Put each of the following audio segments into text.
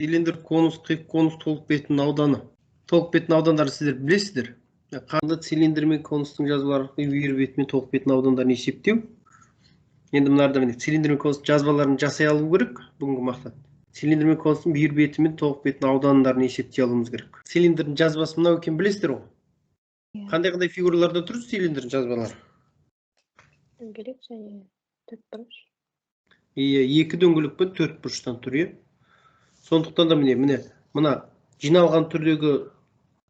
Цилиндр, конус, қиық конус, толық бетінің ауданы. Толық бетінің аудандарын сіздер білесіздер. Қандай цилиндр мен конустың жазбалары бүйір беті мен толық бетінің аудандарын есептеу. Енді мынарда міне цилиндр мен конустың жазбаларын жасай алу керек. Бүгінгі мақсат. Цилиндр мен конустың бүйір беті мен толық бетінің аудандарын есептей алуымыз керек. Цилиндрдің жазбасы мынау екенін білесіздер ғой. Қандай фигураларда тұр цилиндрдің жазбалары? Дөңгелек және төртбұрыш. Екі дөңгелек пен төрт бұрыштан тұр, сондықтан да мына жиналған түрдегі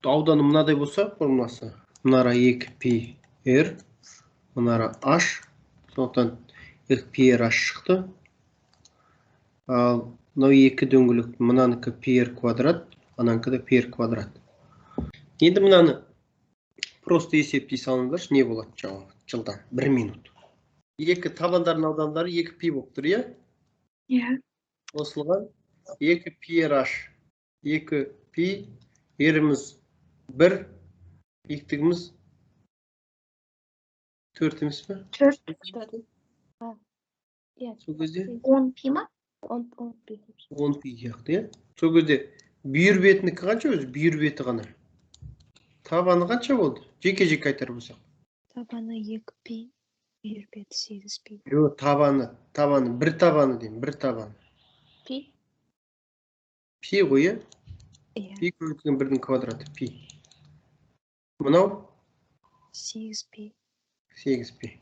ауданы мынадай болса, формуласы мынара 2πr, мынара h, сондықтан 2πr h шықты. Ал мынау екі дөңгелек, мынанікі πr квадрат, ананікі да πr квадрат. Енді мынаны просто есептей салыңдаршы, не болады жауабы жылдан 1 минут. Екі табандардың аудандары 2π болып тұр, Иә. Қосылған 2πr h, 2π, еріміз 1, биіктігіміз 4 емес пе? 4. Сол кезде 10π ма? 10π. 10π яқты, Сол кезде бүйір бетінікі қанша өзі? Бүйір беті ғана. Табаны қанша болды? Жеке-жеке айтар болсақ. Табаны 2π, бүйір беті 8π. Жоқ, табаны, бір табаны деймін, бір табаны. Пи? Пи ғой, Иә. Пи көбейтілген 1-дің квадраты, пи. Мынау? 8π. 8π.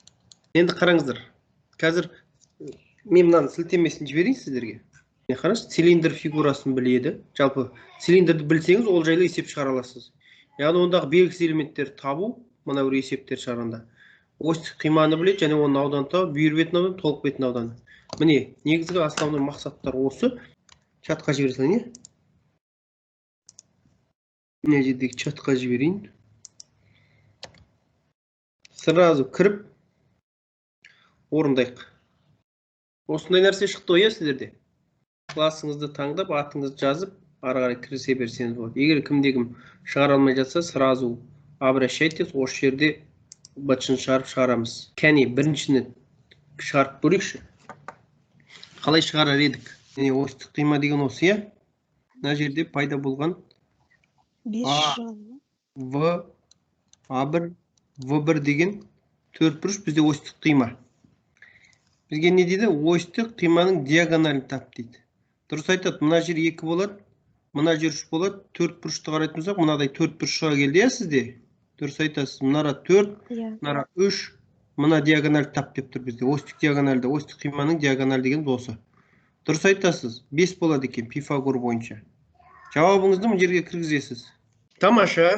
Енді қараңыздар. Қазір мен мынаны сілтемесін жіберейін сіздерге. Қараңыз, цилиндр фигурасын біледі. Жалпы цилиндрді білсеңіз, ол жайлы есеп шығара аласыз. Яғни ондағы белгісіз элементтер табу, мына бір есептер шығарғанда. Осьтік қиманы біледі, және оның ауданы табу, бүйір бетінің ауданы, толық бетінің ауданы. Міне, негізгі основной мақсаттар осы. Чатқа жіберсең, Мына жердегі чатқа жіберейін. Сразу кіріп орындайық. Осындай нәрсе шықты ғой, сіздерде. Классыңызды таңдап, атыңызды жазып, ары қарай кірісе берсеңіз болады. Егер кімде-кім шығара алмай жатса, сразу обращайтесь, осы жерде бытшын шығарып шығарамыз. Кәне, біріншіні шығарып көрейікші. Қалай шығарар едік? Осьтік қима деген осы, мына жерде пайда болған A1, V1 деген төртбұрыш бізде осьтік қима. Бізге не дейді? Осьтік қиманың диагоналін тап дейді. Дұрыс айтады, мына жер 2 болады, мына жер 3 болады, төртбұрышты қарайтын болсақ, мынадай төртбұрышқа келді, сізде? Дұрыс айтасыз, мынара 4, мынара 3, мына диагональ тап деп тұр бізде. Осьтік диагональді, осьтік қиманың диагональ деген осы. Дұрыс айтасыз, 5 болады екен Пифагор бойынша. Жауабыңызды мына жерге кіргізесіз. Тамаша.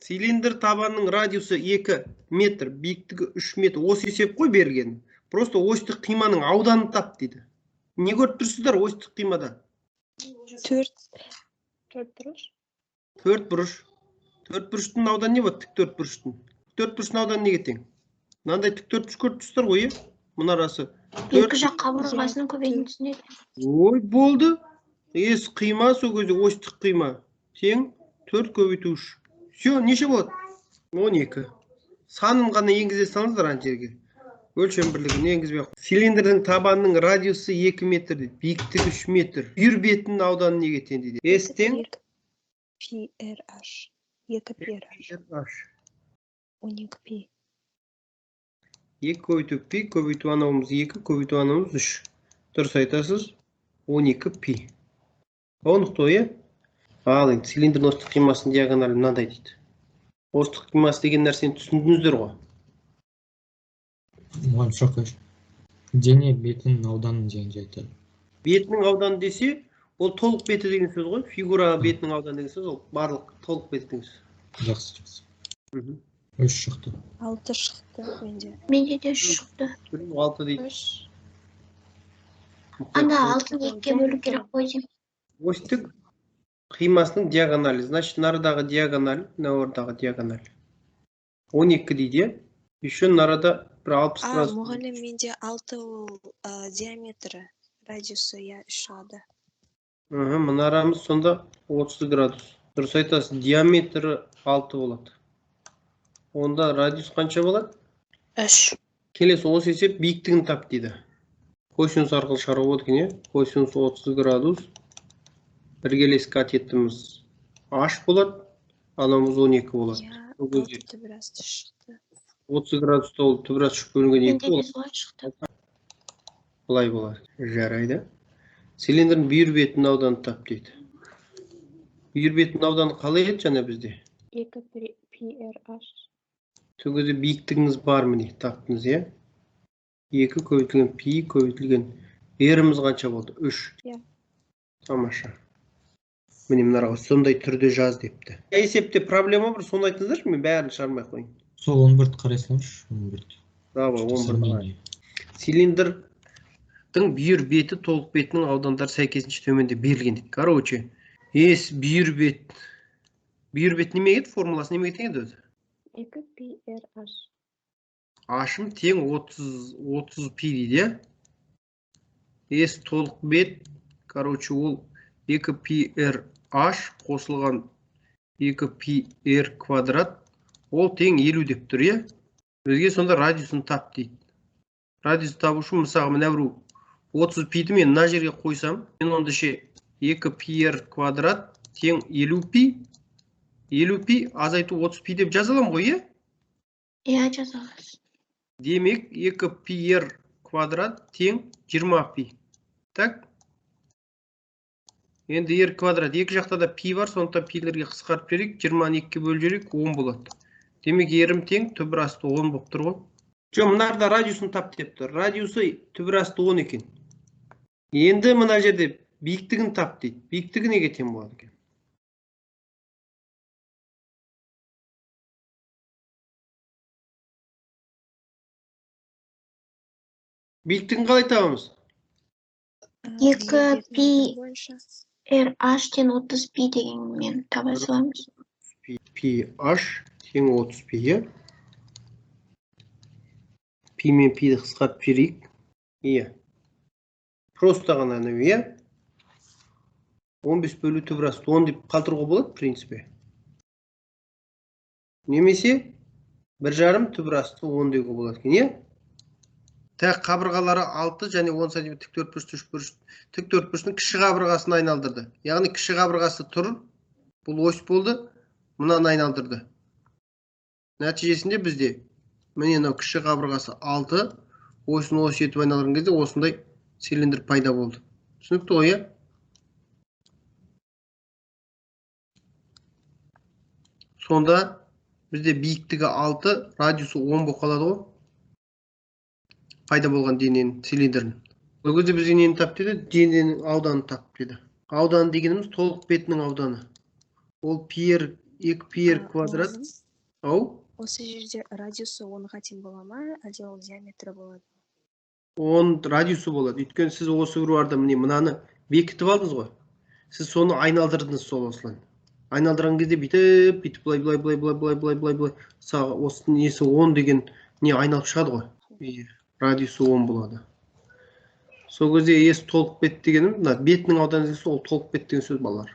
Цилиндр табанның радиусы 2 метр, биіктігі 3 метр. Осы есеп қой берген. Просто осьтік қиманың ауданын тап дейді. Не көріп тұрсыздар осьтік қимада? 4 бұрыш. 4 бұрыш. 4 бұрыштың ауданы не болады? Тік 4 бұрыштың. 4 бұрыштың ауданы неге тең? Мынандай тік 4 бұрыш көріп тұрсыздар ғой, Мұнарасы. Екі жақ қабырғасының көбейтіндісіне. Ой, болды. Ес қима, сол кезде осьтік қима. Тең 4 көбейту 3. Все, неше болады? 12. Санын ғана енгізе салыңыздар ана жерге. Өлшем бірлігін енгізбей ақ. Цилиндрдің табанының радиусы 2 метр дейді. Биіктігі 3 метр. Бүйір бетінің ауданы неге тең дейді? S тең PRH. 2πr. 12π. 2 көбейту π, көбейту анауымыз 2, көбейту анауымыз 3. Дұрыс айтасыз, 12π. Онықты, Ал енді цилиндрдің осьтік қимасының диагоналы мынандай дейді. Осьтік қимасы деген нәрсені түсіндіңіздер ғой? Мұғалім сұрақ қойшы. Дене бетінің ауданын деген айтады. Бетінің ауданы десе, ол толық беті деген сөз ғой. Фигура бетінің ауданы деген сөз, ол барлық толық беті деген сөз. Жақсы. 3 шықты. 6 шықты менде. Менде де 3 шықты. 6 дейді. Анда 6-ны 2-ге бөлу керек қой деймін. Осьтік қимасының диагоналі. Значит, нарадағы диагональ, нарадағы диагональ. 12 дейді. Еще нарада бір 60 градус. Мұғалім, менде 6 ол диаметрі, радиусы 3 шығады. Мұнарамыз сонда 30 градус. Дұрыс айтасыз, диаметрі 6 болады. Онда радиус қанша болады? 3. Келесі осы есеп биіктігін тап дейді. Косинус арқылы шығаруға болады екен, Косинус 30 градус Іргелес катетіміз H болады, анамыз 12 болады. Я Ол кезде түбірасты шықты. 30 градуста ол түбірас үш бөлінген 2 Менде болады. солай шықты. Былай болады. Жарайды. Цилиндрдің бүйір бетінің ауданы тап дейді. Бүйір бетінің ауданы қалай еді жаңа бізде? 2 PRH. Сол кезде биіктігіңіз бар міне таптыңыз, иә? 2 көбейтілген пи көбейтілген R-іміз қанша болды? 3. Иә. Тамаша. Міне мынаға сондай түрде жаз депті. Есепте проблема бар, соны айтыңыздаршы, мен бәрін шығармай қойын. Сол 11-ді қарай салыңызшы, 11-ді. Давай, Что 11-ді. сравнение. Цилиндрдің бүйір беті толық бетінің аудандары сәйкесінше төменде берілген дейді. Короче, бүйір бет неме еді? Формуласы неме еді өзі? 2 PRH. Ашым тең 30 пи дейді, иә? Толық бет, короче, ол 2 PRH қосылған 2 PR квадрат, ол тең 50 деп тұр, иә? Бізге сонда радиусын тап дейді. Радиус табу үшін мысалы мына бір 30 пиді мен мына жерге қойсам, мен онда ше 2 PR квадрат тең 50 пи. 50 пи азайту 30 пи деп жаза аламын ғой, иә? Иә, жаза аласыз. Демек 2 PR квадрат тең 20 пи. Так? Енді R квадрат екі жақта да пи бар, сондықтан пилерге қысқарып берейік, 20-ны 2-ге бөліп жіберейік, 10 болады. Демек R-ім тең түбір асты 10 болып тұр ғой. Жоқ, мынарда радиусын тап деп тұр. Радиусы түбір асты 10 екен. Енді мына жерде биіктігін тап дейді. Биіктігі неге тең болады екен? Биіктігін қалай табамыз? 2 пи Бойынша. RH тен 30 пи дегенмен таба саламыз. PH тең 30 пи, иә? Пи мен пиді қысқарып жіберейік. Иә. Просто ғана, иә? 15 бөлу түбір асты 10 деп қалдыруға болады, в принципе. Немесе 1,5 түбір асты 10 деуге болады екен, иә? Тақ қабырғалары 6 және 10 см тіктөртбұрыштың кіші қабырғасын айналдырды. Яғни кіші қабырғасы тұр, бұл ось болды, мұнан айналдырды. Нәтижесінде бізде міне мынау кіші қабырғасы 6, осын ось етіп айналдырған кезде осындай цилиндр пайда болды. Түсінікті ғой, иә? Сонда бізде биіктігі 6, радиусы 10 болып қалады ғой. Пайда болған дененің цилиндрін. Ол кезде бізге нені тап деді? Дененің ауданы тап деді. Ауданы дегеніміз толық бетінің ауданы. Ол 2 PR квадрат. Ау? Осы жерде радиусы 10-ға тең бола ма, әлде ол диаметрі болады? 10 радиусы болады. Өйткені сіз осы біруарда мынаны бекітіп алдыңыз ғой. Сіз соны айналдырдыңыз сол осылан. Айналдырған кезде бүйтіп, былай. Осы несі 10 деген не айналып шығады ғой. Радиусы 10 болады. Сол кезде толық бет дегенім, бетінің ауданы десе ол толық бет деген сөз балалар.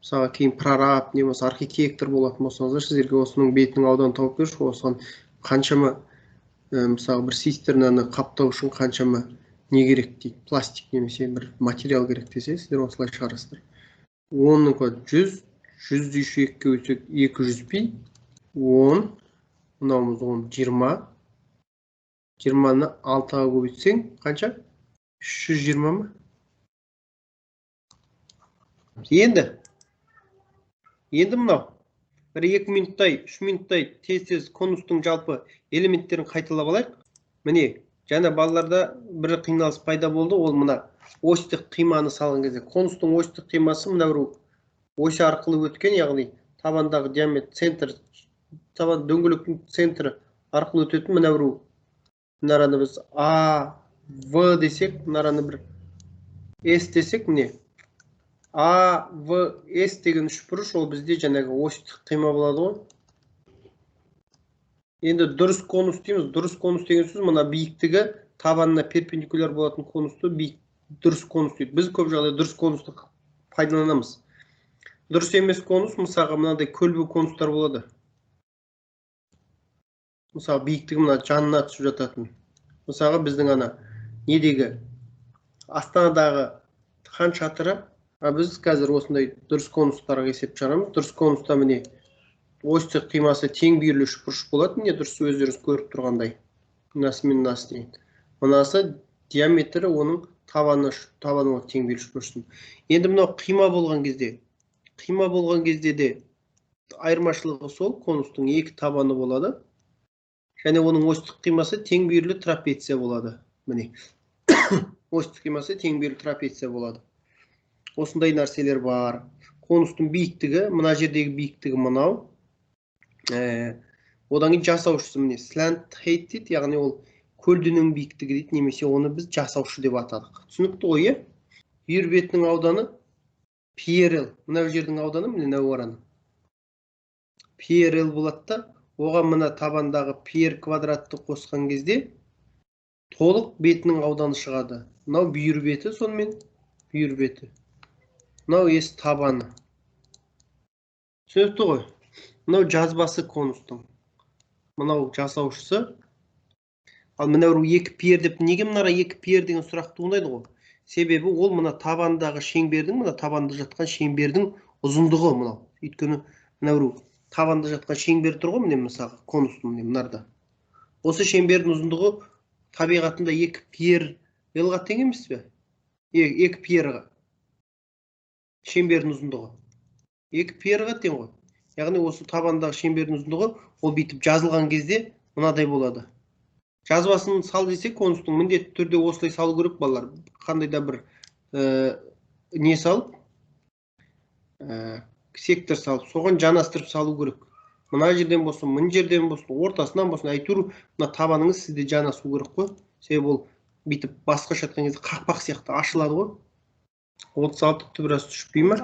Мысалы кейін прораб, немесе архитектор болатын болсаңыздар, сіздерге осының бетінің ауданы тауып берші, осыған қаншама, мысалы бір цистернаны қаптау үшін қаншама не керек дейді, пластик немесе бір материал керек десе, сіздер осылай шығарасыздар. 10-ның код 100, 100-ді 2-ге өтсек 200 пи, 10, мынауымыз 10, 20, 20-ны 6-ға көбейтсең, қанша? 320 ма? Енді мынау, бір 2 минуттай, 3 минуттай тез конустың жалпы элементтерін қайталап алайық. Міне, жаңа балаларда бір қиналыс пайда болды, ол мына осьтік қиманы салған кезде. Конустың осьтік қимасы мына бір ось арқылы өткен, яғни табандағы диаметр центр, табан дөңгелектің центрі арқылы өтетін мына бір мынараны біз А, В десек, мынараны бір С десек, міне. А, В, С деген үшбұрыш, ол бізде жаңағы осьтік қима болады ғой. Енді дұрыс конус дейміз. Дұрыс конус деген сөз, мына биіктігі табанына перпендикуляр болатын конусты дұрыс конус дейді. Біз көп жағдайда дұрыс конусты пайдаланамыз. Дұрыс емес конус, мысалға мынандай көлбеу конустар болады. Мысалы биіктігі мына жанына түсіп жататын. Мысалға біздің ана недегі Астанадағы хан шатыры Біз қазір осындай дұрыс конустарға есеп шығарамыз. Дұрыс конуста міне осьтік қимасы тең бүйірлі үшбұрыш болады, міне дұрыс өздеріңіз көріп тұрғандай. Мынасы мен мынасы деген. Мынасы диаметрі оның табаны тең бүйірлі үшбұрыштың. Енді мынау қима болған кезде де айырмашылығы сол, конустың екі табаны болады. Және оның осьтік қимасы тең бүйірлі трапеция болады. Міне. Осьтік қимасы тең бүйірлі трапеция болады. Осындай нәрселер бар. Конустың биіктігі, мына жердегі биіктігі мынау. Одан кейін жасаушысы міне slant height дейді, яғни ол көлденең биіктігі дейді, немесе оны біз жасаушы деп атадық. Түсінікті ғой, бүйір бетінің ауданы PRL. Мына жердің ауданы міне мынау ораны. PRL болады да, оған мына табандағы PR квадратты қосқан кезде толық бетінің ауданы шығады. Мынау бүйір беті, сонымен бүйір беті. Мынау ес табаны. Түсінікті ғой. Мынау жазбасы конустың. Мынау жасаушысы. Ал мынау екі пер деп, неге мынара екі пер деген сұрақ туындайды ғой? Себебі ол мына табандағы шеңбердің, мына табанда жатқан шеңбердің ұзындығы мынау. Өйткені мынау табанда жатқан шеңбер тұр ғой, міне мысалы конустың міне мынарда. Осы шеңбердің ұзындығы табиғатында екі пер елға тең емес пе? Екі перға. Шеңбердің ұзындығы. Екі перға тең ғой. Яғни осы табандағы шеңбердің ұзындығы ол бейтіп жазылған кезде мынадай болады. Жазбасын сал десе, конустың міндетті түрде осылай салу керек балалар. Қандай да бір не салып, сектор салып, соған жанастырып салу керек. Мына жерден болсын, мына жерден болсын, ортасынан болсын, әйтеуір мына табаныңыз сізде жанасу керек қой. Себебі ол бейтіп басқа жатқан кезде қақпақ сияқты ашылады ғой. 36 біраз түшпей ме?